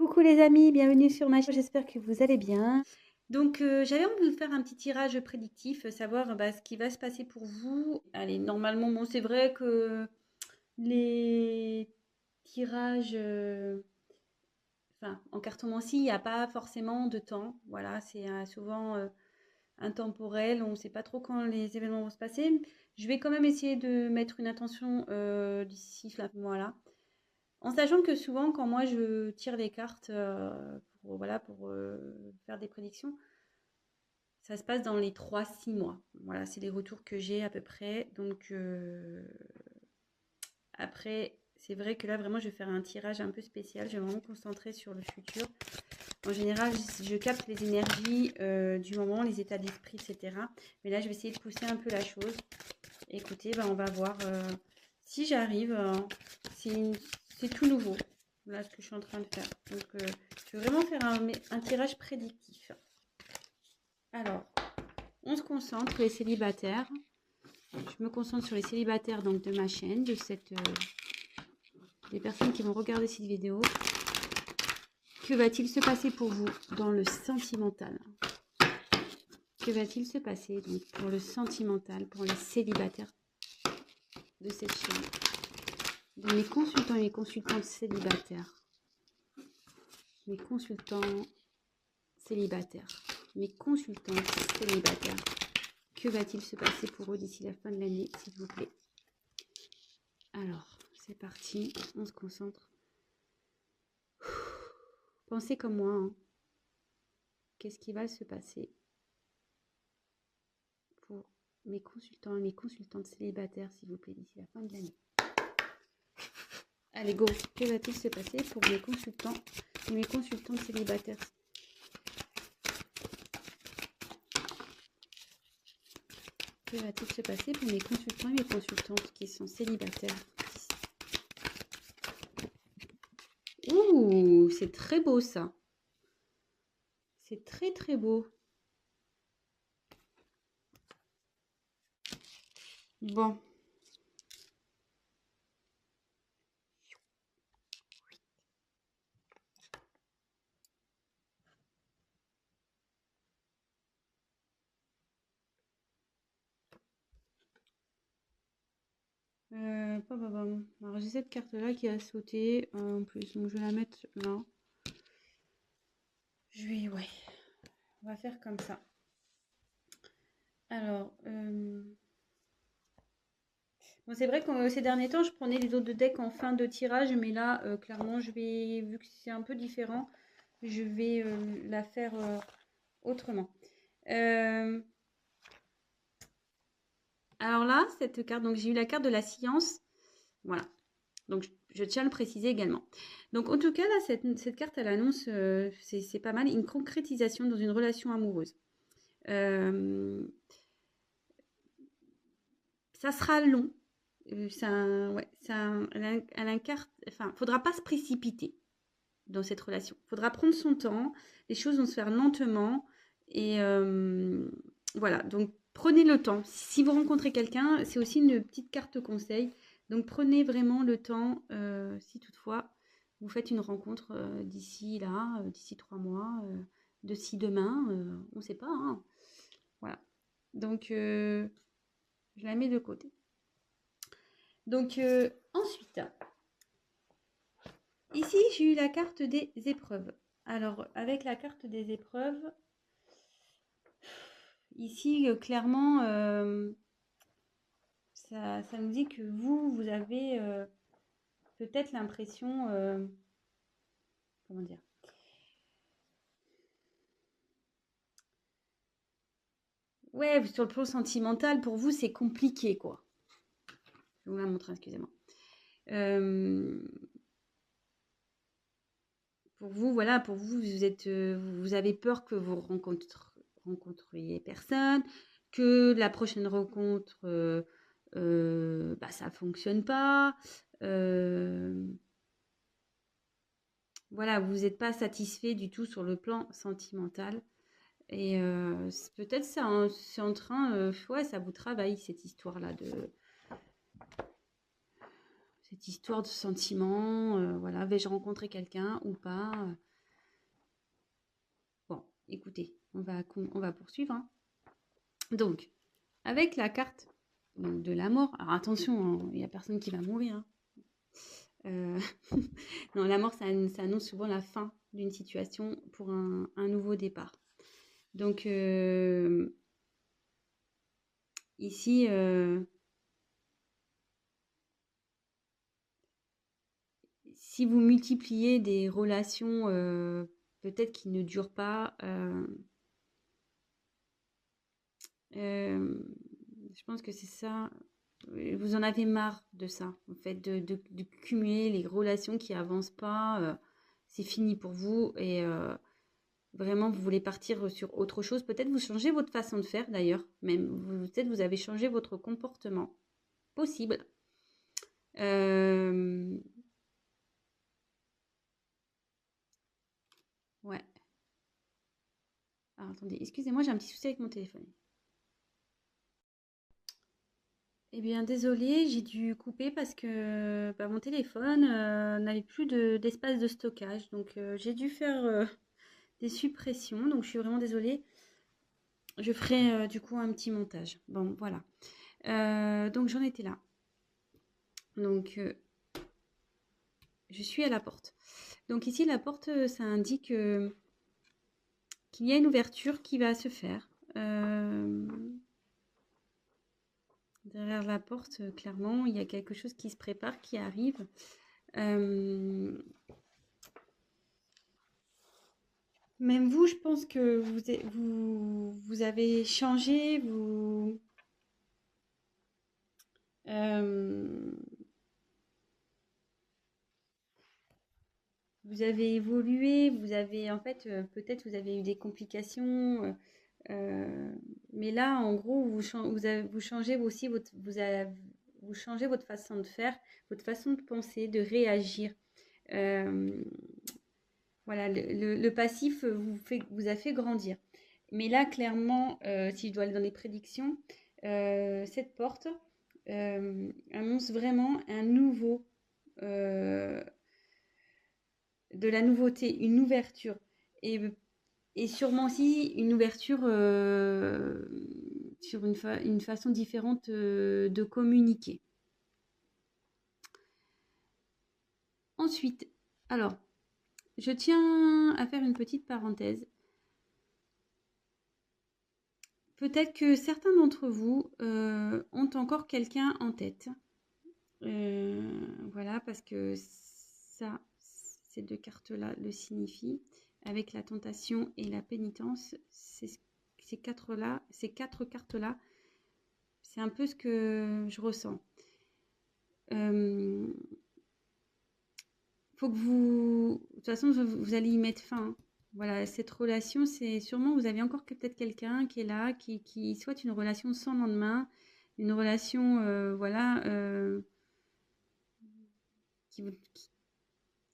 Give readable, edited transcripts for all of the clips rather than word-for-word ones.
Coucou les amis, bienvenue sur ma chaîne, j'espère que vous allez bien. Donc j'avais envie de vous faire un petit tirage prédictif, savoir ce qui va se passer pour vous. Allez, normalement, bon, c'est vrai que les tirages, enfin, en cartomancie, il n'y a pas forcément de temps. Voilà, c'est souvent intemporel, on ne sait pas trop quand les événements vont se passer. Je vais quand même essayer de mettre une intention d'ici là, voilà. En sachant que souvent, quand moi je tire les cartes pour, voilà, pour faire des prédictions, ça se passe dans les 3 6 mois. Voilà, c'est les retours que j'ai à peu près. Donc après, c'est vrai que là, vraiment, je vais faire un tirage un peu spécial. Je vais vraiment me concentrer sur le futur. En général, je capte les énergies du moment, les états d'esprit, etc. Mais là, je vais essayer de pousser un peu la chose. Écoutez, on va voir si j'arrive. C'est tout nouveau, là, ce que je suis en train de faire. Donc, je vais vraiment faire un tirage prédictif. Alors, on se concentre sur les célibataires. Je me concentre sur les célibataires donc, de ma chaîne, des personnes qui vont regarder cette vidéo. Que va-t-il se passer pour vous dans le sentimental? Que va-t-il se passer donc, pour le sentimental, pour les célibataires de cette chaîne? De mes consultants et mes consultantes célibataires. Mes consultants célibataires. Mes consultantes célibataires. Que va-t-il se passer pour eux d'ici la fin de l'année, s'il vous plaît? Alors, c'est parti. On se concentre. Pensez comme moi. Hein. Qu'est-ce qui va se passer pour mes consultants et mes consultantes célibataires, s'il vous plaît, d'ici la fin de l'année? Allez, go. Que va-t-il se passer pour mes consultants et mes consultantes célibataires? Que va-t-il se passer pour mes consultants et mes consultantes qui sont célibataires? Ouh, c'est très beau ça. C'est très très beau. Bon. Alors j'ai cette carte là qui a sauté en plus, donc je vais la mettre là. Ouais, on va faire comme ça. Alors, bon, c'est vrai que ces derniers temps, je prenais les autres decks en fin de tirage, mais là, clairement, vu que c'est un peu différent, je vais la faire autrement. Alors là, cette carte, donc j'ai eu la carte de la science. Voilà. Donc, je tiens à le préciser également. Donc, en tout cas, là, cette carte, elle annonce, c'est pas mal, une concrétisation dans une relation amoureuse. Ça sera long. Elle incarne, enfin, faudra pas se précipiter dans cette relation. Faudra prendre son temps. Les choses vont se faire lentement. Et voilà. Donc, prenez le temps. Si vous rencontrez quelqu'un, c'est aussi une petite carte conseil. Donc, prenez vraiment le temps, si toutefois vous faites une rencontre d'ici 3 mois, d'ici demain, on ne sait pas. Hein. Voilà. Donc, je la mets de côté. Donc, ensuite, ici, j'ai eu la carte des épreuves. Alors, avec la carte des épreuves, ici, clairement, ça nous dit que vous avez peut-être l'impression, comment dire, ouais, sur le plan sentimental, pour vous, c'est compliqué, quoi. Je vous la montre, excusez-moi. Pour vous, voilà, pour vous, vous avez peur que vous rencontriez personne, que la prochaine rencontre, ça fonctionne pas. Voilà, vous n'êtes pas satisfait du tout sur le plan sentimental. Et peut-être c'est en train, ouais, ça vous travaille cette histoire-là cette histoire de sentiments. Voilà, vais-je rencontrer quelqu'un ou pas? Bon, écoutez, on va poursuivre, hein. Donc, avec la carte de la mort, alors attention, il n'y a personne qui va mourir, hein. Non, la mort, ça annonce souvent la fin d'une situation pour un nouveau départ. Donc, ici, si vous multipliez des relations peut-être qui ne durent pas, je pense que c'est ça. Vous en avez marre de ça, en fait, de cumuler les relations qui avancent pas. C'est fini pour vous et vraiment vous voulez partir sur autre chose. Peut-être vous changez votre façon de faire d'ailleurs, même peut-être vous avez changé votre comportement. Possible. Ouais. Alors, attendez, excusez-moi, j'ai un petit souci avec mon téléphone. Eh bien, désolée, j'ai dû couper parce que bah, mon téléphone n'avait plus d'espace de stockage. Donc, j'ai dû faire des suppressions. Donc, je suis vraiment désolée. Je ferai du coup un petit montage. Bon, voilà. Donc, j'en étais là. Donc, je suis à la porte. Donc, ici, la porte, ça indique qu'il y a une ouverture qui va se faire. Derrière la porte, clairement, il y a quelque chose qui se prépare, qui arrive. Même vous, je pense que vous avez changé, vous avez évolué, vous avez, en fait, peut-être vous avez eu des complications. Mais là, en gros, vous changez aussi vous changez votre façon de faire, votre façon de penser, de réagir. Euh, voilà, le passif vous a fait grandir. Mais là, clairement, si je dois aller dans les prédictions, cette porte annonce vraiment un nouveau, euh, de la nouveauté, une ouverture. Et, et sûrement aussi une ouverture sur une façon différente de communiquer. Ensuite, alors, je tiens à faire une petite parenthèse. Peut-être que certains d'entre vous ont encore quelqu'un en tête. Voilà, parce que ça, ces deux cartes-là le signifient. Avec la tentation et la pénitence, ces quatre cartes-là, c'est un peu ce que je ressens. Faut que vous... De toute façon, vous allez y mettre fin. Voilà, cette relation, c'est sûrement, vous avez encore peut-être quelqu'un qui est là, qui souhaite une relation sans lendemain, une relation, voilà, qui,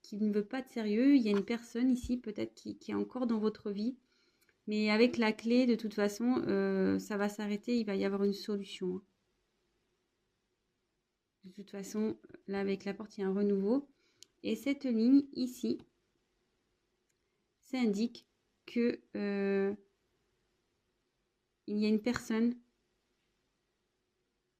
qui ne veut pas de sérieux. Il y a une personne ici, peut-être, qui est encore dans votre vie. Mais avec la clé, de toute façon, ça va s'arrêter, il va y avoir une solution. De toute façon, là, avec la porte, il y a un renouveau. Et cette ligne ici, ça indique que il y a une personne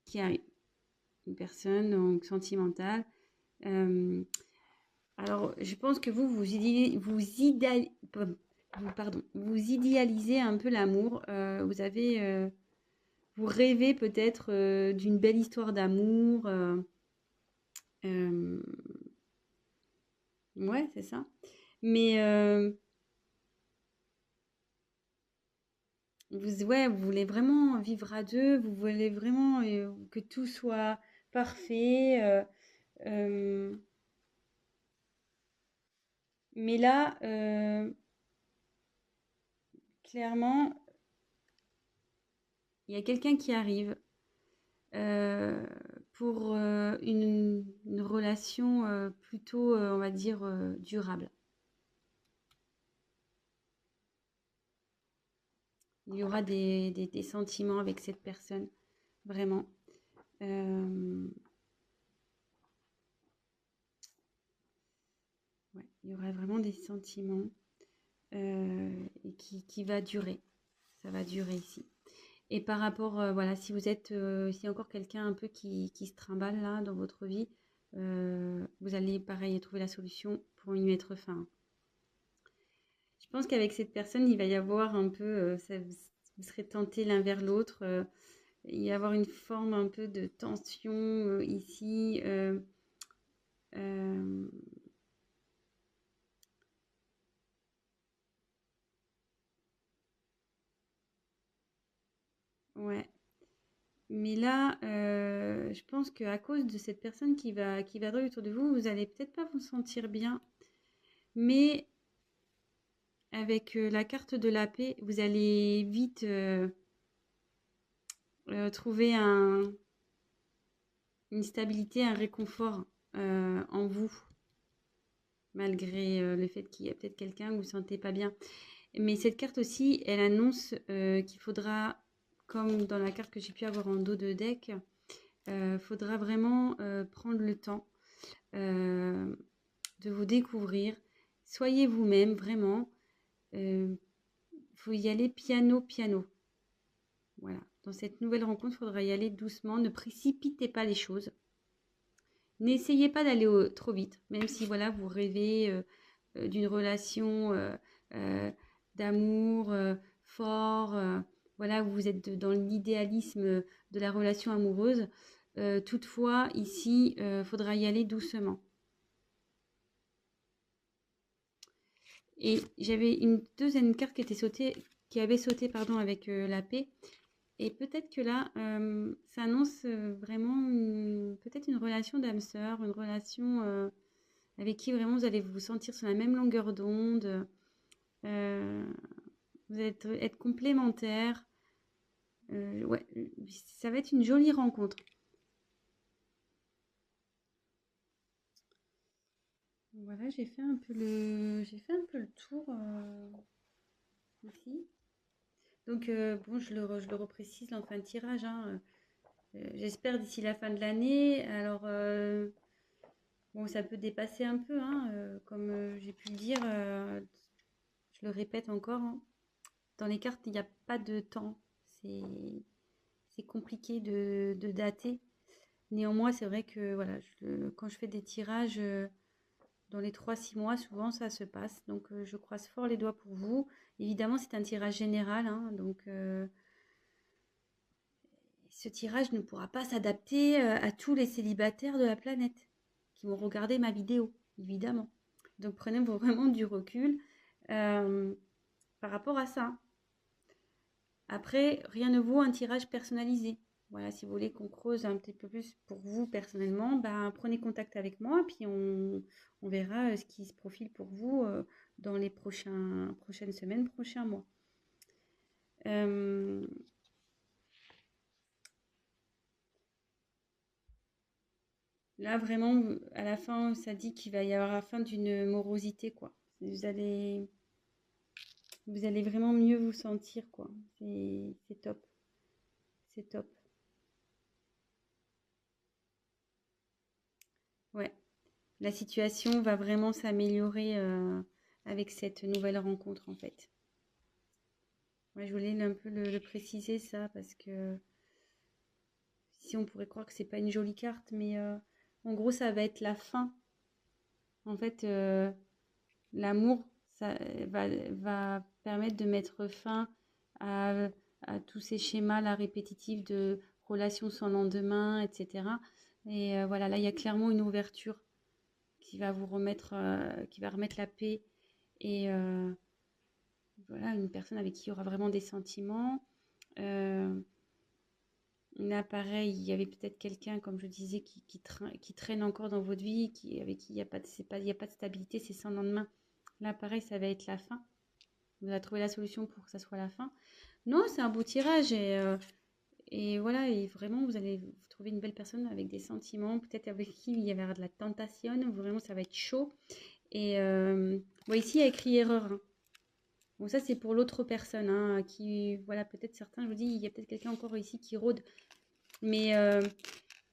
qui arrive. Une personne donc sentimentale. Alors, je pense que vous idéalisez un peu l'amour. Vous rêvez peut-être d'une belle histoire d'amour. Ouais, c'est ça. Mais vous voulez vraiment vivre à deux. Vous voulez vraiment que tout soit parfait. Mais là, clairement, il y a quelqu'un qui arrive pour une relation plutôt, on va dire, durable. Il y aura des sentiments avec cette personne, vraiment. Il y aura vraiment des sentiments et qui va durer. Ça va durer ici. Et par rapport, voilà, si vous êtes, s'il y a encore quelqu'un un peu qui se trimballe là dans votre vie, vous allez pareil trouver la solution pour y mettre fin. Je pense qu'avec cette personne, il va y avoir un peu, vous serez tentés l'un vers l'autre, il va y avoir une forme un peu de tension ici. Ouais. Mais là, je pense qu'à cause de cette personne qui va droit autour de vous, vous allez peut-être pas vous sentir bien. Mais avec la carte de la paix, vous allez vite trouver une stabilité, un réconfort en vous, malgré le fait qu'il y a peut-être quelqu'un où vous ne vous sentez pas bien. Mais cette carte aussi, elle annonce qu'il faudra, comme dans la carte que j'ai pu avoir en dos de deck, faudra vraiment prendre le temps de vous découvrir. Soyez vous-même, vraiment. Faut y aller piano, piano. Voilà. Dans cette nouvelle rencontre, il faudra y aller doucement. Ne précipitez pas les choses. N'essayez pas d'aller trop vite, même si voilà, vous rêvez d'une relation d'amour fort. Voilà, vous êtes dans l'idéalisme de la relation amoureuse. Toutefois, ici, il faudra y aller doucement. Et j'avais une deuxième carte qui avait sauté pardon, avec la paix. Et peut-être que là, ça annonce vraiment peut-être une relation d'âme sœur, une relation avec qui vraiment vous allez vous sentir sur la même longueur d'onde. Vous allez être complémentaires. Ouais, ça va être une jolie rencontre. Voilà, j'ai fait un peu le tour ici. Donc bon, je le reprécise en fin de tirage. Hein. J'espère d'ici la fin de l'année. Alors bon, ça peut dépasser un peu, hein, comme j'ai pu le dire. Je le répète encore. Hein. Dans les cartes, il n'y a pas de temps. C'est compliqué de dater. Néanmoins, c'est vrai que voilà, quand je fais des tirages dans les 3-6 mois, souvent ça se passe. Donc je croise fort les doigts pour vous. Évidemment, c'est un tirage général. Hein, donc ce tirage ne pourra pas s'adapter à tous les célibataires de la planète qui vont regarder ma vidéo, évidemment. Donc prenez vraiment du recul par rapport à ça. Après, rien ne vaut un tirage personnalisé. Voilà, si vous voulez qu'on creuse un petit peu plus pour vous personnellement, ben, prenez contact avec moi, puis on verra ce qui se profile pour vous dans les prochaines semaines, prochains mois. Là, vraiment, à la fin, ça dit qu'il va y avoir la fin d'une morosité, quoi. Vous allez vraiment mieux vous sentir, quoi. C'est top. C'est top. Ouais. La situation va vraiment s'améliorer avec cette nouvelle rencontre, en fait. Ouais, je voulais un peu le préciser, ça, parce que si on pourrait croire que c'est pas une jolie carte, mais en gros, ça va être la fin. En fait, l'amour, ça va permettre de mettre fin à tous ces schémas là, répétitifs de relations sans lendemain, etc. Et voilà, là, il y a clairement une ouverture qui va vous remettre, qui va remettre la paix. Et voilà, une personne avec qui il y aura vraiment des sentiments. Là, pareil, il y avait peut-être quelqu'un, comme je disais, qui traîne encore dans votre vie, avec qui il n'y a pas de stabilité, c'est sans lendemain. Là, pareil, ça va être la fin. Vous allez trouver la solution pour que ça soit la fin. Non, c'est un beau tirage et voilà, et vraiment, vous allez trouver une belle personne avec des sentiments, peut-être avec qui il y avait de la tentation, vraiment, ça va être chaud. Et bon, ici, il y a écrit erreur. Hein. Bon, ça, c'est pour l'autre personne, hein, qui, voilà, peut-être certains, je vous dis, il y a peut-être quelqu'un encore ici qui rôde. Mais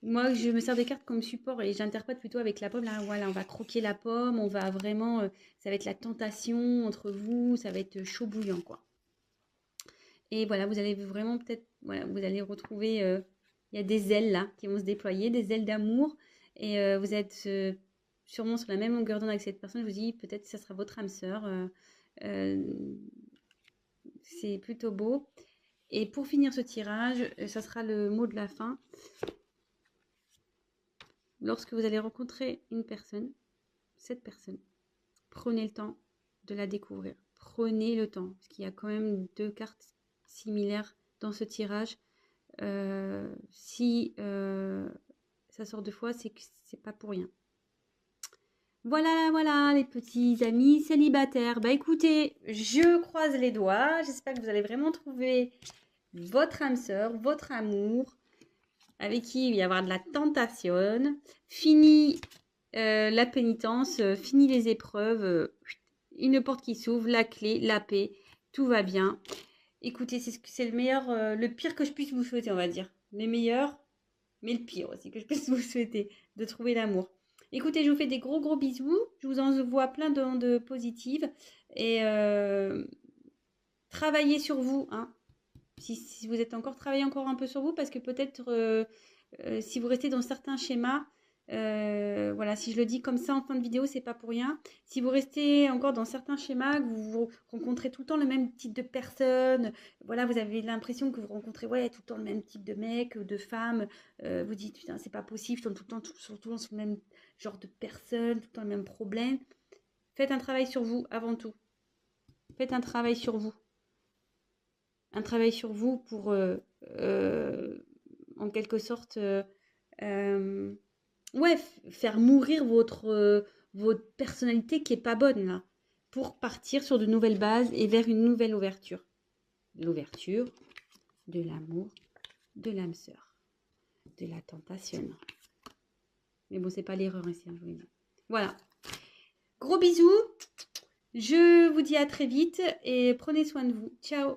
Moi, je me sers des cartes comme support et j'interprète plutôt avec la pomme. Là, voilà, on va croquer la pomme, on va vraiment, ça va être la tentation entre vous, ça va être chaud bouillant, quoi. Et voilà, vous allez vraiment peut-être, voilà, vous allez retrouver, il y a des ailes là qui vont se déployer, des ailes d'amour. Et vous êtes sûrement sur la même longueur d'onde avec cette personne. Je vous dis, peut-être que ça sera votre âme sœur. Euh, c'est plutôt beau. Et pour finir ce tirage, ça sera le mot de la fin. Lorsque vous allez rencontrer une personne, cette personne, prenez le temps de la découvrir. Prenez le temps, parce qu'il y a quand même 2 cartes similaires dans ce tirage. Si ça sort 2 fois, c'est que c'est pas pour rien. Voilà, voilà, les petits amis célibataires. Bah écoutez, je croise les doigts. J'espère que vous allez vraiment trouver votre âme sœur, votre amour, avec qui il va y avoir de la tentation. Fini la pénitence, fini les épreuves. Une porte qui s'ouvre, la clé, la paix, tout va bien. Écoutez, c'est le meilleur, le pire que je puisse vous souhaiter, on va dire. Le meilleur, mais le pire aussi que je puisse vous souhaiter, de trouver l'amour. Écoutez, je vous fais des gros gros bisous. Je vous envoie plein d'ondes positives. Et travaillez sur vous. Hein. Si vous êtes encore, travaillez encore un peu sur vous. Parce que peut-être, si vous restez dans certains schémas, voilà, si je le dis comme ça en fin de vidéo, c'est pas pour rien. Si vous restez encore dans certains schémas, que vous rencontrez tout le temps le même type de personnes, voilà, vous avez l'impression que vous rencontrez tout le temps le même type de mec, de femme, vous dites putain, c'est pas possible, je tombe tout le temps sur le même genre de personnes, tout le temps le même problème. Faites un travail sur vous avant tout. Faites un travail sur vous. Un travail sur vous pour, en quelque sorte, faire mourir votre personnalité qui est pas bonne là, pour partir sur de nouvelles bases et vers une nouvelle ouverture. L'ouverture de l'amour, de l'âme sœur, de la tentation. Mais bon, c'est pas l'erreur ici, hein, je vous le dis. Voilà. Gros bisous. Je vous dis à très vite et prenez soin de vous. Ciao.